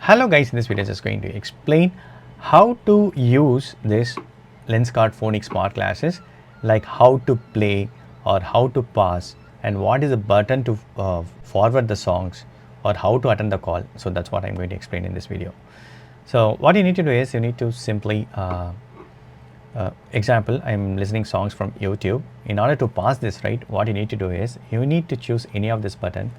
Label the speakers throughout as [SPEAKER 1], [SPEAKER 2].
[SPEAKER 1] Hello guys, in this video I'm just going to explain how to use this Lenskart Phonic SmartGlasses, like how to play or how to pause and what is the button to forward the songs or how to attend the call. So that's what I'm going to explain in this video. So what you need to do is you need to simply example, I'm listening songs from YouTube. In order to pause this, right, what you need to do is you need to choose any of this button.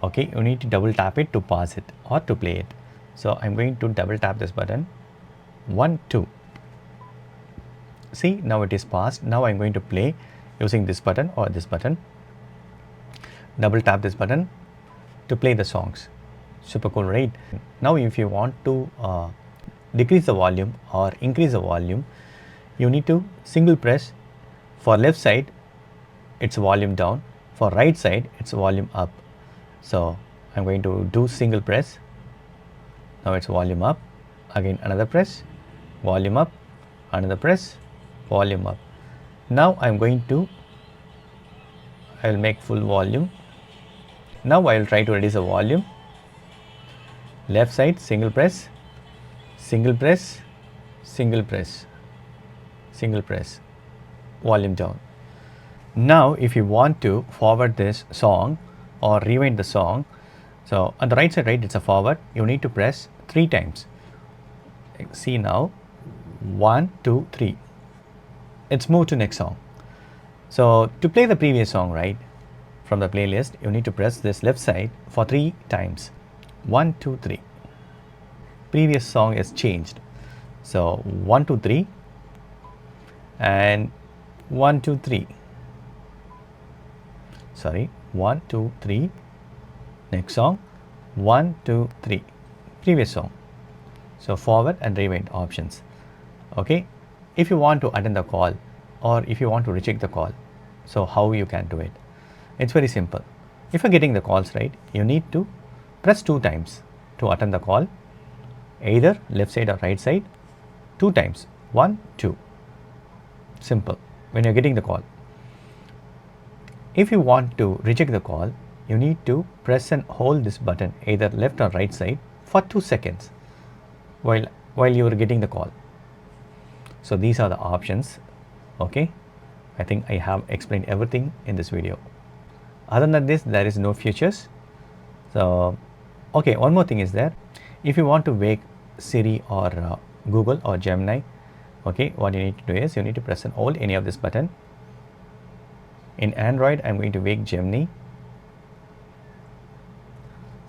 [SPEAKER 1] Okay, you need to double tap it to pause it or to play it. So I'm going to double tap this button. 1, 2. See, now it is paused. Now I'm going to play using this button or this button. Double tap this button to play the songs. Super cool, right? Now if you want to decrease the volume or increase the volume, you need to single press. For left side it's volume down, for right side it's volume up. So I'm going to do single press. Now it's volume up. Again another press, volume up, another press, volume up. Now I'm going to, I will make full volume. Now I will try to reduce the volume. Left side single press, single press, single press, single press, volume down. Now if you want to forward this song or rewind the song, so on the right side, right, it's a forward. You need to press 3 times. See now, 1, 2, 3. It's moved to next song. So to play the previous song, right, from the playlist, you need to press this left side for 3 times. 1, 2, 3. Previous song is changed. So 1, 2, 3 and 1, 2, 3. Sorry, 1, 2, 3. Next song, 1, 2, 3. Previous song. So forward and rewind options. Okay. If you want to attend the call or if you want to reject the call, so how you can do it? It's very simple. If you're getting the calls, right, you need to press 2 times to attend the call, either left side or right side, 2 times. 1, 2. Simple. When you're getting the call. If you want to reject the call, you need to press and hold this button either left or right side for 2 seconds while you are getting the call. So these are the options. Okay, I think I have explained everything in this video. Other than this, there is no features. So okay, one more thing is there. If you want to wake Siri or Google or Gemini, okay, what you need to do is you need to press and hold any of this button. In Android, I'm going to wake Gemini.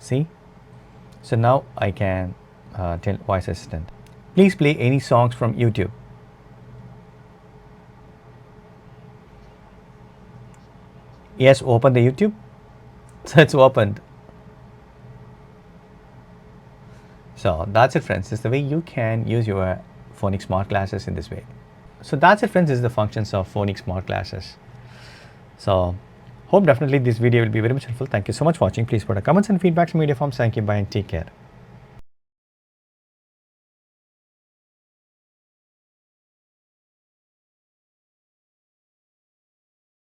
[SPEAKER 1] See, so now I can tell voice assistant, please play any songs from YouTube. Yes, open the YouTube. So it's opened. So that's it, friends. This is the way you can use your Phonic SmartGlasses in this way. So that's it, friends. This is the functions of Phonic SmartGlasses. So hope definitely this video will be very much helpful. Thank you so much for watching. Please put a comments and feedbacks in media forms. Thank you. Bye and take care.